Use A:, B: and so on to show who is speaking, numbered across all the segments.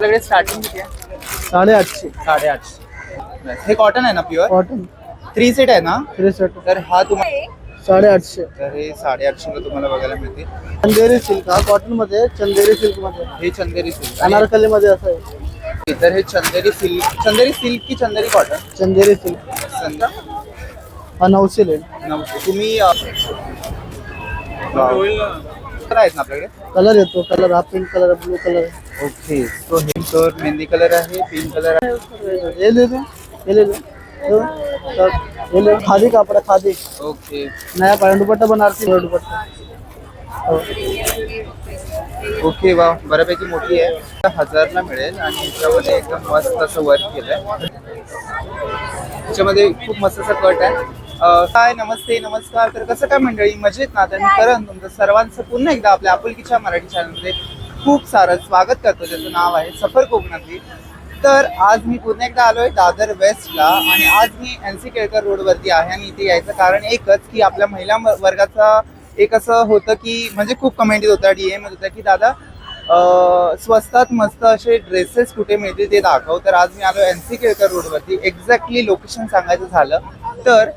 A: आपल्याकडे स्टार्टिंग किती आहे?
B: 850.
A: 850. हे कॉटन आहे ना, प्युअर
B: कॉटन
A: 3 सेट आहे ना?
B: 3 सेट
A: तर हा तुम्हाला
B: 850.
A: तर हे 850 ला तुम्हाला बघायला मिळते.
B: चंदेरी सिल्क हा कॉटन मध्ये, चंदेरी सिल्क मध्ये,
A: हे चंदेरी सिल्क
B: अनारकली मध्ये असं आहे.
A: तर हे चंदेरी सिल्क की चंदेरी कॉटन?
B: चंदेरी सिल्क हा 900 आहे.
A: तुम्ही कलर आहेत ना आपल्याकडे?
B: कलर येतो, कलर हा pink colour, blue colour.
A: Okay. तो हे तर मेहंदी कलर आहे, पिंक कलर आहे.
B: ये ले लो, ये ले लो, ये ले. खादी कापड़ा, खादी
A: ओके
B: नया पैंट दुपट्टा बनारसी दुपट्टा.
A: ओके. वा, बऱ्यापैकी मोठी आहे. 1000 ला मिळेल आणि याच्यामध्ये एकदम मस्त असं वर्क केलंय. त्याच्यामध्ये खूप मस्त असं कट आहे. काय नमस्ते नमस्कार. तर कसं काय मंडळी, मजेत ना? तर मी करण तुमचं सर्वांचं पुन्हा एकदा आपल्या आपुलकीच्या मराठी चॅनलमध्ये खूप सारं स्वागत करतो, ज्याचं नाव आहे सफर कोकणातली. तर आज मी पुन्हा एकदा आलोय दादर वेस्टला आणि आज मी NC केळकर रोडवरती आहे. आणि इथे यायचं कारण एकच की आपल्या महिला वर्गाचा एक असं होतं की म्हणजे खूप कमेंट येत होता, DM येत होता की दादा स्वस्तात मस्त असे ड्रेसेस कुठे मिळतील ते दाखव. तर आज मी आलो NC केळकर रोडवरती. एक्झॅक्टली लोकेशन सांगायचं झालं तर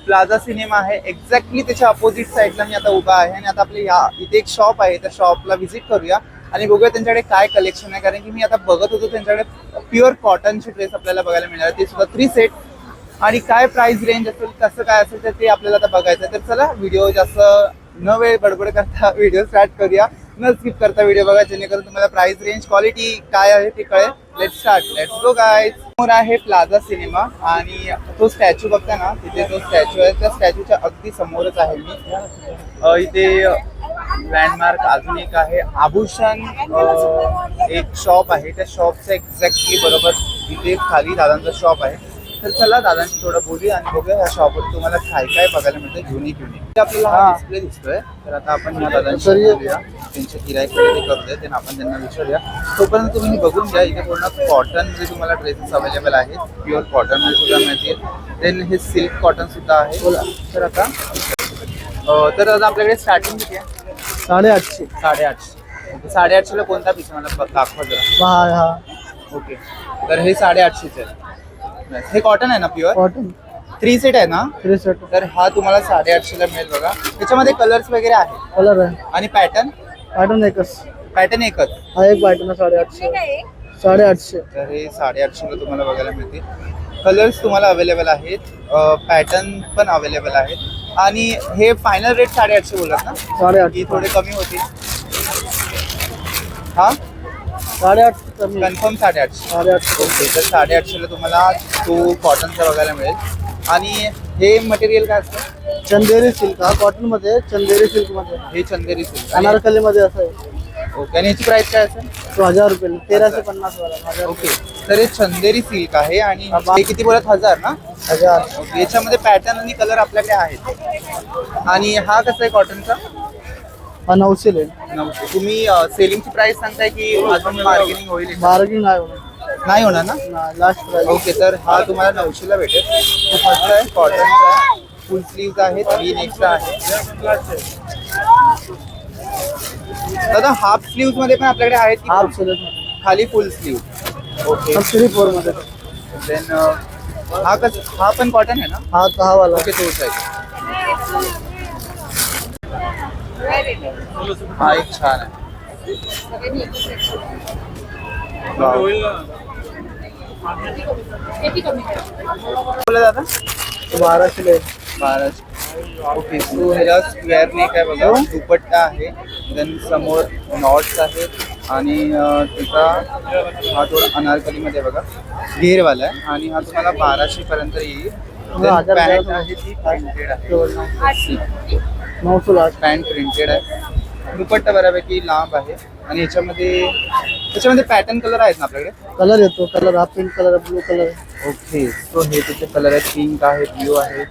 A: प्लाझा सिनेमा आहे, एक्झॅक्टली त्याच्या अपोजिट साईडला मी आता उभा आहे. आणि आता आपले इथे एक शॉप आहे, त्या शॉपला व्हिजिट करूया आणि बघूया त्यांच्याकडे काय कलेक्शन आहे. कारण की मी आता बघत होतो त्यांच्याकडे प्युअर कॉटनचे ड्रेस आपल्याला बघायला मिळणार, ते सुद्धा 3 सेट. आणि काय प्राइस रेंज असेल, कसं काय असेल, तर ते आपल्याला आता बघायचं आहे. तर चला व्हिडिओ जास्त न वेळ बडबड करता व्हिडिओ स्टार्ट करूया, न स्किप करता व्हिडिओ बघा, जेणेकरून तुम्हाला प्राइस रेंज क्वालिटी काय आहे ते कळेल. Let's start, let's go guys. समोर आहे प्लाझा सिनेमा आणि तो स्टॅच्यू बघता ना, तिथे जो स्टॅच्यू आहे त्या स्टॅच्यूच्या अगदी समोरच आहे मी. इथे लँडमार्क अजून एक आहे, आभूषण एक शॉप आहे, त्या शॉपचं एक्झॅक्टली बरोबर इथे खाली दादांचा शॉप आहे. तर चला दादांशी थोडं बोलूया आणि बघूया या शॉपवर तुम्हाला काय काय बघायला मिळतं युनिक. आपल्याला हा डिस्प्ले दिसतोय. तर आता आपण या दादांशी बोलूया, त्यांचे गिराईक खरेदी करू दे, त्यांना आपण त्यांना विचारूया. तोपर्यंत तुम्ही बघून घ्या, इथे पूर्ण कॉटन जे तुम्हाला ड्रेसेस अवेलेबल आहेत, प्युअर कॉटन मध्ये सुद्धा मिळतील. देन हे सिल्क कॉटन सुद्धा आहे. तर आता आपल्याकडे स्टार्टिंग किती आहे?
B: 850.
A: 850. 850 ला कोणता पीस मला दाखवा जरा.
B: हा
A: ओके. तर हे 850 आहे. हे कॉटन आहे ना, प्युअर
B: कॉटन
A: 3 सेट आहे ना?
B: 3 सेट.
A: तर हा तुम्हाला 850 ला मिळेल बघा. त्याच्यामध्ये कलर्स वगैरे आहेत
B: कलर आहे,
A: आणि पॅटर्न
B: पॅटर्न एकच हा, एक पॅटर्न 850. 850.
A: तर हे 850 ला तुम्हाला बघायला मिळते. कलर्स तुम्हाला अवेलेबल आहेत, पॅटर्न पण अवेलेबल आहेत. आणि हे फायनल रेट 850 बोलत ना?
B: 850
A: थोडे कमी होतील. हा
B: 850 कमी,
A: कन्फर्म 850.
B: 850.
A: ओके. तर 850 ला तुम्हाला तो कॉटनचा बघायला मिळेल. आणि हे मटेरियल काय असतं?
B: चंदेरी सिल्क हा कॉटन मध्ये, चंदेरी सिल्क मध्ये,
A: हे चंदेरी सिल्क
B: अनारकली मध्ये असं आहे.
A: ओके. आणि याची प्राइस काय असेल?
B: तो 1000 रुपये, 1350 वाला 1000.
A: ओके. तर हे चंदेरी सिल्क आहे आणि हे किती बोलत? 1000 ना?
B: 1000.
A: ओके. याच्यामध्ये पॅटर्न आणि कलर आपल्याकडे आहेत. आणि हा कसा आहे कॉटनचा?
B: हा 900 आहे.
A: तुम्ही सेलिंगची प्राइस सांगताय की अजून बार्गेनिंग होईल?
B: बार्गेनिंग नाही होणार,
A: नाही होणार ना?
B: Last price.
A: ओके. तर हा तुम्हाला 900 ला भेटेल. तो फर्स्ट आहे कॉटनचा, फुल स्लीव्ज आहेत, 3 एक्स्ट्रा आहे. दादा हाफ स्लीव्ज मध्ये पण आपल्याकडे आहेत की
B: हाफ सिल्क
A: खाली फुल स्लीव्ह? ओके.
B: 3/4 मध्ये.
A: देन हा पण कॉटन आहे ना?
B: हा वाला.
A: ओके. तोच आहे. हा एक छान आहे. बोला दादा.
B: 1200 आहे.
A: 1200. ओके. सो ह्याला स्क्वेअर नेक आहे बघा, दुपट्टा आहे, देन समोर नॉट्स आहेत आणि त्याचा हा थोडा अनारकलीमध्ये बघा घेरवाला आहे. आणि हा तुम्हाला 1200 पर्यंत येईल. पॅन्ट आहे ती प्रिंटेड आहे,
B: 900
A: पॅन्ट प्रिंटेड आहे. दुपट्टा बऱ्यापैकी लांब आहे. आणि याच्यामध्ये पॅटर्न कलर आहेत ना आपल्याकडे?
B: कलर येतो, कलर हा pink colour, blue colour.
A: Okay. So हे त्याचे कलर आहेत, पिंक आहे, ब्ल्यू आहे,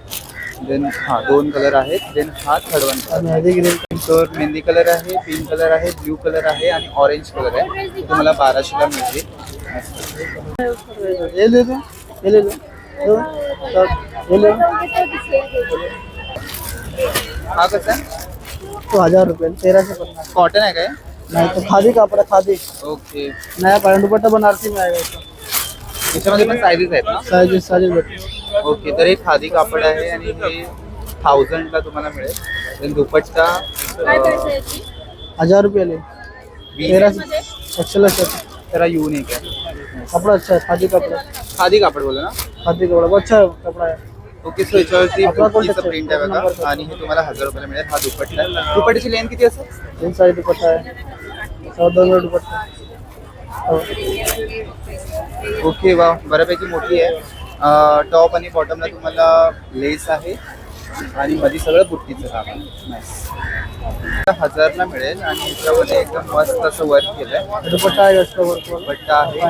A: देन हा 2 कलर आहेत. देन हा थर्ड वन
B: मेहंदी ग्रीन.
A: तर मेहंदी कलर आहे, पिंक कलर आहे, ब्ल्यू कलर आहे आणि ऑरेंज कलर आहे. ते तुम्हाला 1200 ला मिळतील.
B: ये ले लो, ये ले लो, ये ले.
A: हा कसा आहे?
B: तो 1000 रुपये, 1350.
A: कॉटन आहे काय?
B: नहीं तो खादी कपड़ा खादी
A: ओके,
B: नया पैंट दुपट्टा बनारसी में आएगा इसका
A: याच्यामध्ये पण साईजेस आहेत ना?
B: साइजेस साइजेस भेटते
A: ओके, तर हे खादी कापड आहे आणि हे 1000 ला तुम्हाला मिळेल. Then दुपट्टा
B: 1000 रुपये ले
A: 20
B: एक्सेल
A: जरा युनिक आहे.
B: कपड़ा अच्छा है खादी कपड़ा
A: खादी कापड बोला ना?
B: खादी कपड़ा बहुत अच्छा कपड़ा है
A: ओके, सो याच्यावरती
B: आपला कोणता
A: बुट्टीचं प्रिंट आहे बघा आणि हे तुम्हाला 1000 रुपयाला मिळेल. हा दुपट्टा आहे. दुपट्ट्याची लेंथ किती असेल?
B: तीन साइज दुपट्टा है 14 दुपट्टा हो.
A: ओके, वा, बऱ्यापैकी मोठी आहे. टॉप आणि बॉटमला तुम्हाला लेस आहे आणि मध्ये सगळं बुट्टीचं काम आहे. नाईस. 1000 ला मिळेल आणि याच्यामध्ये एकदम मस्त असं वर्क केलंय.
B: दुपट्टा है इसका वर्क
A: दुपट्टा आहे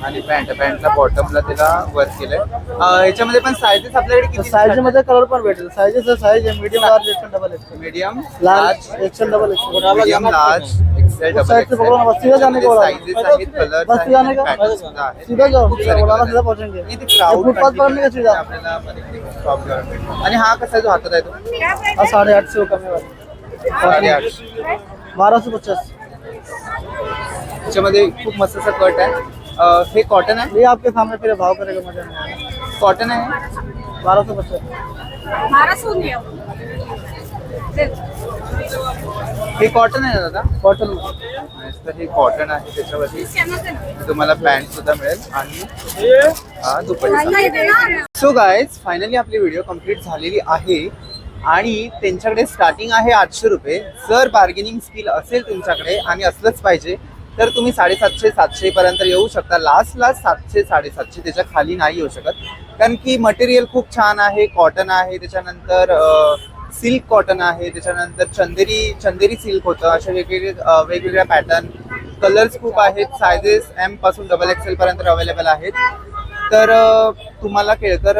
A: आणि पॅन्टला बॉटमला त्याला वर्क केलंय. याच्यामध्ये पण साईजेस आपल्याकडे किती?
B: साइज मध्ये कलर पण भेटेल साइजेस साइज आहे medium large XL double XL
A: medium,
B: large XL double XL
A: medium, large, XL, double
B: side से पकड़ो ना, बस सीधा जाने को बोला।
A: साईजेस आहेत, कलर्स
B: बस
A: आहेत,
B: जाने का
A: पॅटर्न सुद्धा आहेत.
B: सीधा जाओ
A: खूप सारे
B: बोला
A: colour
B: सीधा
A: आहेत.
B: पहुंचेंगे
A: आणि ते crowd
B: फुटपाथ पकड़ने का सीधा
A: आपल्याला मध्ये stop करायला भेटतो. आणि हा कसा आहे जो हातात आहे तो?
B: 850 कमी वाला
A: 850.
B: 1250
A: त्याच्यामध्ये खूप मस्त असं कट आहे. हे कॉटन आहे?
B: ये आपके सामने फिर भाव करेगा मजा नहीं आएगा
A: कॉटन आहे.
B: 1250
A: हे कॉटन आहे ना दादा?
B: Cotton
A: Nice. तर हे कॉटन आहे. त्याच्यावरती तुम्हाला पॅन्ट सुद्धा मिळेल आणि हा दुपट्टा. सो गाईज, फायनली आपली व्हिडिओ कम्प्लीट झालेली आहे आणि त्यांच्याकडे स्टार्टिंग आहे 800 रुपये. जर बार्गेनिंग स्किल असेल तुमच्याकडे आणि असलंच पाहिजे तर तुम्ही 750-700 पर्यंत येऊ शकता. लास्ट 700-750, त्याच्या खाली नाही येऊ शकत. कारण की मटेरियल खूप छान आहे. कॉटन आहे, त्याच्यानंतर सिल्क कॉटन आहे, त्याच्यानंतर चंदेरी सिल्क होतं. अशा वेगवेगळ्या पॅटर्न, कलर्स खूप आहेत. सायझेस M पासून डबल XL पर्यंत अवेलेबल आहेत. तर तुम्हाला केळकर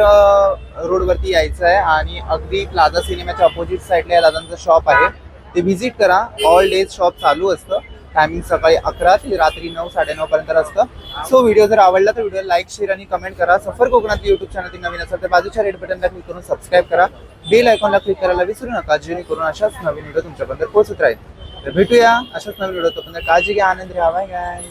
A: रोडवरती यायचं आहे आणि अगदी प्लाझा सिनेमाच्या अपोजिट साईडला या दादांचं शॉप आहे. ते व्हिजिट करा. ऑल डेज शॉप चालू असतं. टायमिंग सकाळी 11 ते रात्री 9-9:30 पर्यंत असतं. सो व्हिडिओ जर आवडला तर व्हिडिओ लाईक, शेअर आणि कमेंट करा. सफर कोकणात युट्यूब चॅनल नवीन असेल तर बाजूच्या रेड बटनला क्लिक करून सबस्क्राईब करा. बेल आयकॉनला क्लिक करायला विसरू नका, जेणेकरून अशाच नवीन व्हिडिओ तुमच्यापर्यंत पोहोचत राहील. तर भेटूया अशाच नवीन व्हिडिओ. तोपर्यंत काळजी घ्या, आनंद राहा. Bye guys.